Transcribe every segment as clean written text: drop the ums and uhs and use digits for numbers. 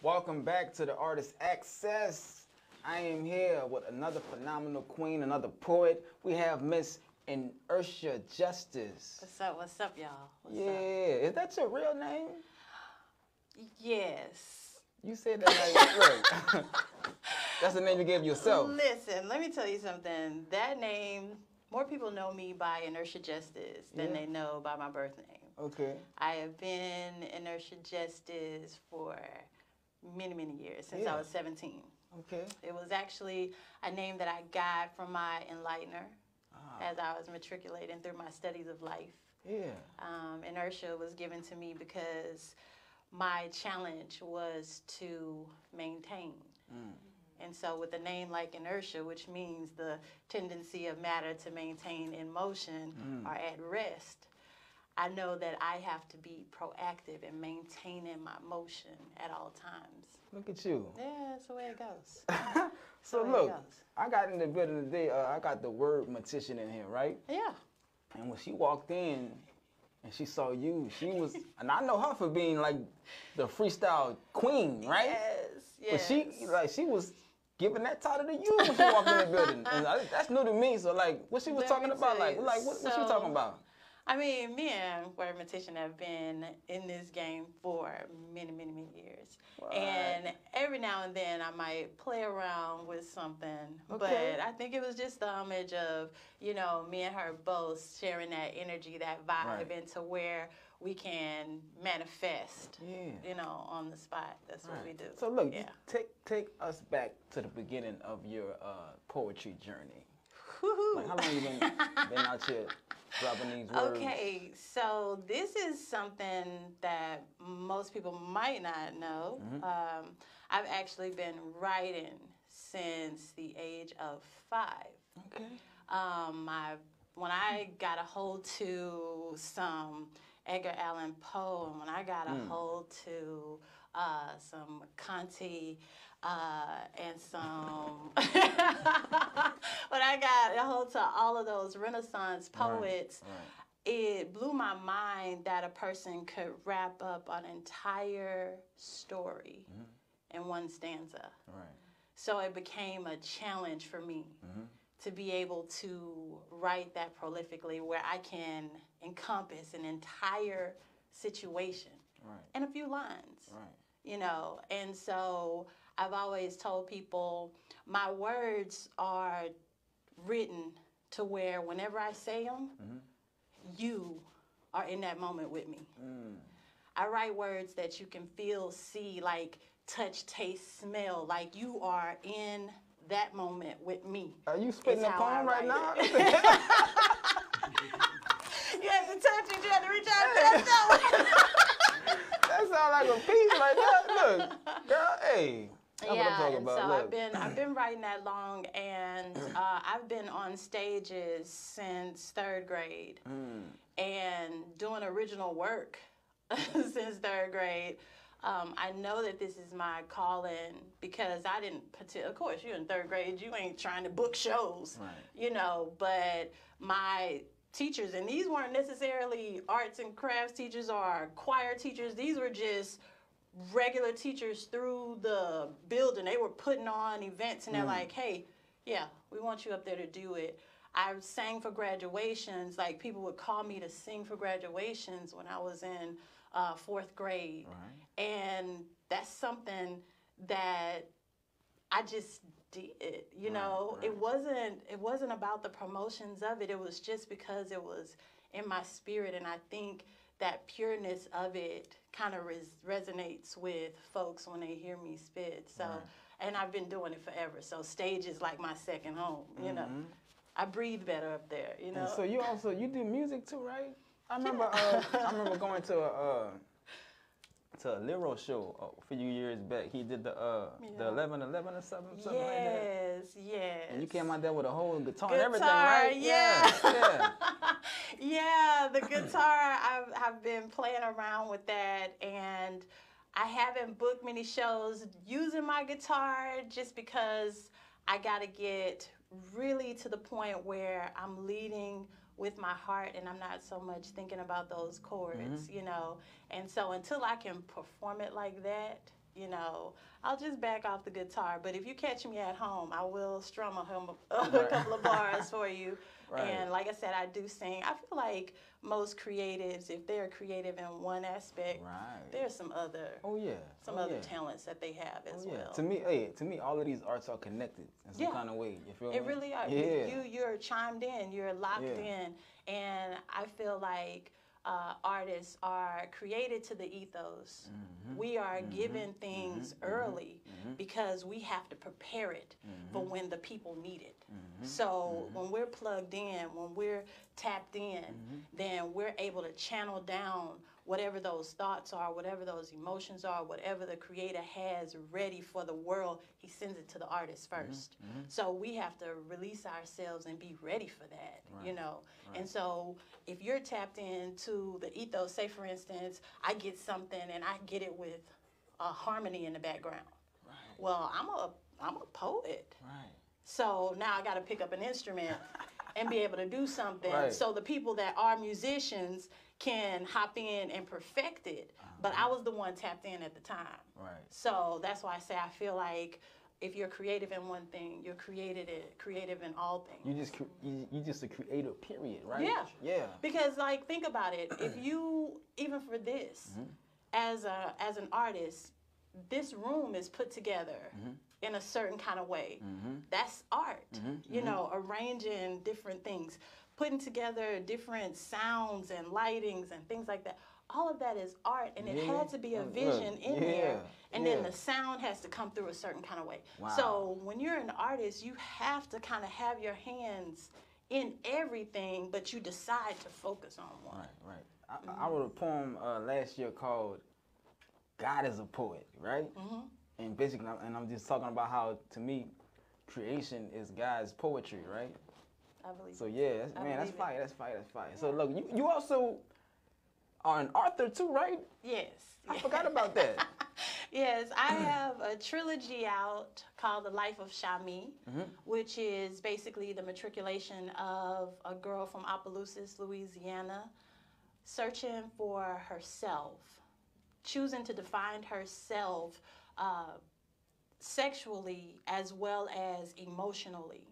Welcome back to the Artist Access. I am here with another phenomenal queen, another poet. We have Miss Inertia Justice. What's up? What's up, y'all? What's yeah, up? Is that your real name? Yes. You said that like, look, that's the name you gave yourself. Listen, let me tell you something. That name, more people know me by Inertia Justice than they know by my birth name. Okay. I have been Inertia Justice for many, many years, since I was 17. Okay. It was actually a name that I got from my enlightener as I was matriculating through my studies of life. Yeah. Inertia was given to me because my challenge was to maintain. And so with a name like inertia, which means the tendency of matter to maintain in motion or at rest, I know that I have to be proactive in maintaining my motion at all times. Look at you. Yeah, that's the way it goes. So look, I got in the building today, I got the word mortician in here, right? Yeah. And when she walked in and she saw you, she was, and I know her for being like the freestyle queen, right? Yes, yes. But she was giving that title to you when she walked in the building. And that's new to me, so like, what she was talking about, what she talking about? I mean, me and Word Mortician have been in this game for many, many, many years. What? And every now and then I might play around with something. Okay. But I think it was just the homage of, you know, me and her both sharing that energy, that vibe into where we can manifest, you know, on the spot. That's what we do. So look, take us back to the beginning of your poetry journey. Like, how long you been out here dropping these words? Okay, so this is something that most people might not know. I've actually been writing since the age of 5. Okay. When I got a hold to some Edgar Allan Poe, and when I got a hold to some Conte, and some, when I got a hold to all of those Renaissance poets, it blew my mind that a person could wrap up an entire story in one stanza. So it became a challenge for me to be able to write that prolifically, where I can encompass an entire situation in a few lines. You know, and so I've always told people my words are written to where whenever I say them, you are in that moment with me. I write words that you can feel, see, like touch, taste, smell, like you are in that moment with me. Are you spitting a poem right now? You had to touch it, you had to reach out and touch that. That sounds like a piece right there. Look, girl, hey. I've been writing that long, and I've been on stages since 3rd grade and doing original work since 3rd grade. I know that this is my calling because I didn't, of course, you're in 3rd grade, you ain't trying to book shows, you know, but my teachers, and these weren't necessarily arts and crafts teachers or choir teachers, these were just regular teachers through the building. They were putting on events, and they're like, hey, yeah, we want you up there to do it. I sang for graduations. Like, people would call me to sing for graduations when I was in 4th grade. And that's something that I just did, you know. It wasn't about the promotions of it. It was just because it was in my spirit, and I think that pureness of it kind of resonates with folks when they hear me spit. So, and I've been doing it forever. So stage is like my second home, you know. I breathe better up there, you know. And so you do music too, right? I remember I remember going to a Lero show a few years back. He did the 11/11 or something like that. Yes. And you came out there with a whole guitar and everything, right? Yeah. Yeah, the guitar, I've been playing around with that, and I haven't booked many shows using my guitar just because I got to get really to the point where I'm leading with my heart and I'm not so much thinking about those chords, you know. And so until I can perform it like that, you know, I'll just back off the guitar. But if you catch me at home, I will strum a couple of bars for you. Right. And like I said, I do sing. I feel like most creatives, if they're creative in one aspect, right, there's some other other talents that they have as well. To me, all of these arts are connected in some kind of way. You feel me? It really are. Yeah. You're chimed in. You're locked in. And I feel like artists are created to the ethos. We are given things early because we have to prepare it for when the people need it. So when we're plugged in, when we're tapped in, then we're able to channel down whatever those thoughts are, whatever those emotions are, whatever the creator has ready for the world, he sends it to the artist first. So we have to release ourselves and be ready for that, you know. And so if you're tapped into the ethos, say for instance, I get something and I get it with a harmony in the background. Well, I'm a poet. So now I got to pick up an instrument and be able to do something. So the people that are musicians can hop in and perfect it. But I was the one tapped in at the time. So that's why I say I feel like if you're creative in one thing, you're creative in all things. You just a creator, period, right? Yeah. Because like think about it. If you even for this, as an artist, this room is put together in a certain kind of way. That's art. You know, arranging different things, putting together different sounds and lightings and things like that. All of that is art, and it had to be a vision in there, and then the sound has to come through a certain kind of way. So when you're an artist, you have to kind of have your hands in everything, but you decide to focus on one. I wrote a poem last year called God is a Poet, right? And basically, I'm just talking about how, to me, creation is God's poetry, right? I believe so that's fire, that's fire. So look, you also are an author too, right? Yes. I forgot about that. Yes, I have a trilogy out called The Life of Shami, which is basically the matriculation of a girl from Opelousas, Louisiana, searching for herself, choosing to define herself sexually as well as emotionally.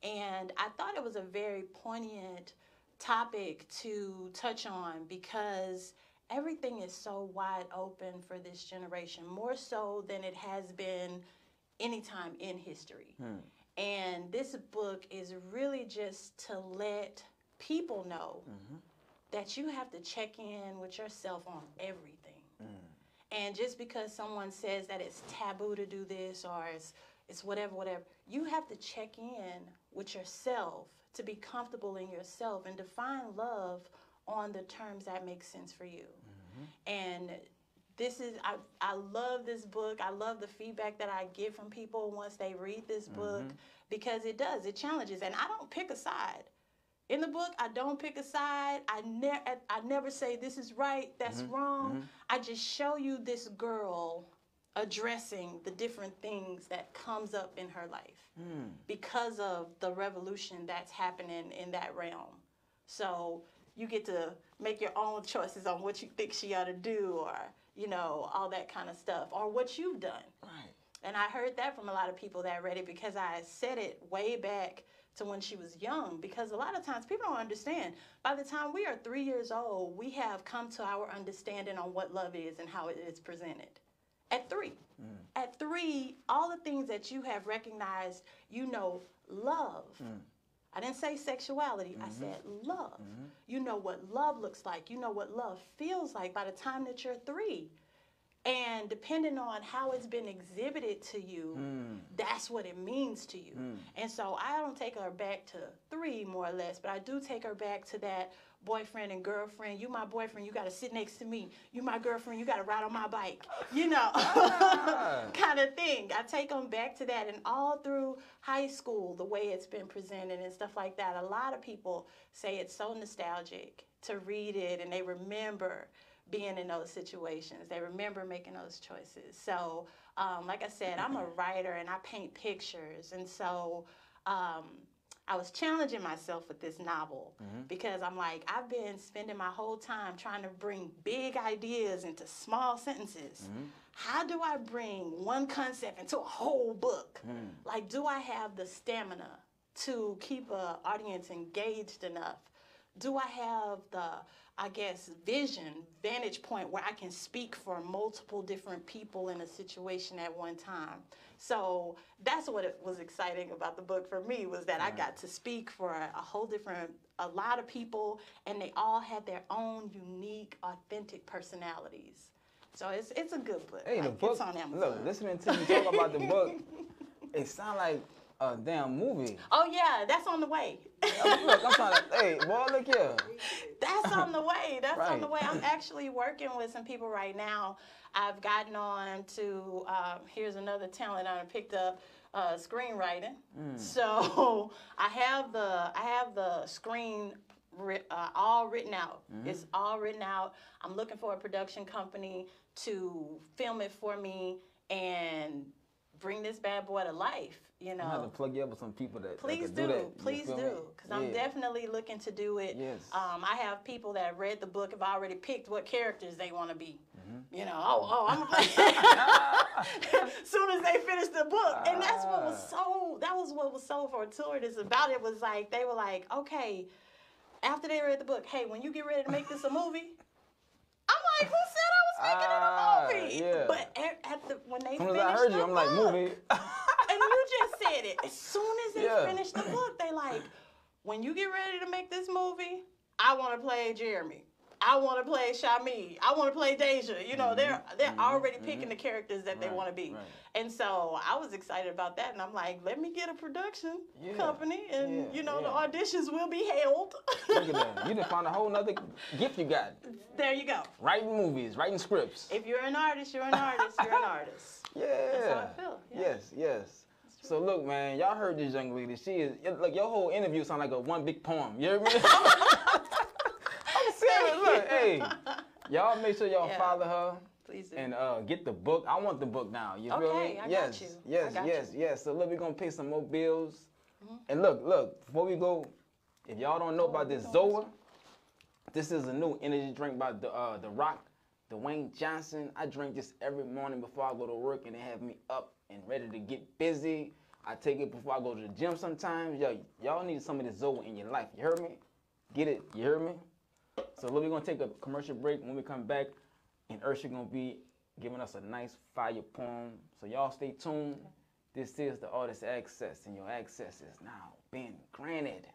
And I thought it was a very poignant topic to touch on because everything is so wide open for this generation, more so than it has been any time in history. And this book is really just to let people know that you have to check in with yourself on everything. And just because someone says that it's taboo to do this or it's whatever, you have to check in with yourself to be comfortable in yourself and define love on the terms that make sense for you. And this is, I love this book. I love the feedback that I get from people once they read this book because it challenges. And I don't pick a side. In the book, I don't pick a side. I never say this is right, that's wrong. I just show you this girl addressing the different things that comes up in her life because of the revolution that's happening in that realm. So you get to make your own choices on what you think she ought to do or, you know, all that kind of stuff or what you've done. And I heard that from a lot of people that read it because I said it way back to when she was young, because a lot of times people don't understand. By the time we are 3 years old, we have come to our understanding on what love is and how it is presented. At 3. At 3, all the things that you have recognized, you know, love. I didn't say sexuality, I said love. You know what love looks like. You know what love feels like by the time that you're 3. And depending on how it's been exhibited to you, that's what it means to you. And so I don't take her back to 3, more or less, but I do take her back to that boyfriend and girlfriend. You my boyfriend, you got to sit next to me. You my girlfriend, you got to ride on my bike. You know, kind of thing. I take them back to that. And all through high school, the way it's been presented and stuff like that, a lot of people say it's so nostalgic to read it, and they remember being in those situations. They remember making those choices. So, like I said, I'm a writer and I paint pictures. And so I was challenging myself with this novel because I'm like, I've been spending my whole time trying to bring big ideas into small sentences. How do I bring one concept into a whole book? Like, do I have the stamina to keep an audience engaged enough? Do I have the, I guess, vantage point where I can speak for multiple different people in a situation at one time? So that's what it was exciting about the book for me, was that I got to speak for a lot of people, and they all had their own unique, authentic personalities. So it's a good book. Hey, the like, book, it's on Amazon. look, listening to you talk about the book, it sounds like a damn movie. Oh yeah, that's on the way. Look, I'm trying to, hey, boy, look here. That's on the way. That's on the way. I'm actually working with some people right now. I've gotten on to, here's another talent I picked up, screenwriting. So I have the screen all written out. It's all written out. I'm looking for a production company to film it for me and bring this bad boy to life. You know, I have to plug you up with some people that please do that. Please do, because I'm definitely looking to do it. Yes. I have people that read the book have already picked what characters they want to be. You know, I'm as soon as they finish the book, and that was what was so fortuitous about it. Was like they were like, okay, after they read the book, hey, when you get ready to make this a movie, I'm like, who said I was making it a movie? Yeah. But when they As soon finished as I heard the you, I'm book, like, movie. and you just said it. As soon as they finished the book, they like, when you get ready to make this movie, I want to play Jeremy. I want to play Shami. I want to play Deja. You know, they're already picking the characters that they want to be. And so I was excited about that. And I'm like, let me get a production company. And, you know, the auditions will be held. Look at that. You done found a whole nother gift you got. There you go. Writing movies, writing scripts. If you're an artist, you're an artist. You're an artist. Yeah. That's how I feel. Yeah. Yes. So look, man, y'all heard this young lady. She is, look, your whole interview sound like a one big poem. You hear me? I'm serious. Look, hey, y'all make sure y'all follow her. Please do. And get the book. I want the book now. You feel me? I got you. Yes. So look, we're gonna pay some more bills. And look, before we go, if y'all don't know about this Zoa, this is a new energy drink by the Rock, Dwayne Johnson. I drink this every morning before I go to work, and it have me up and ready to get busy. I take it before I go to the gym sometimes. Y'all need some of this Zoa in your life. You heard me? Get it? You heard me? So look, we're gonna take a commercial break. When we come back, and Ursha gonna be giving us a nice fire poem. So y'all stay tuned. This is the Artist Access, and your access is now being granted.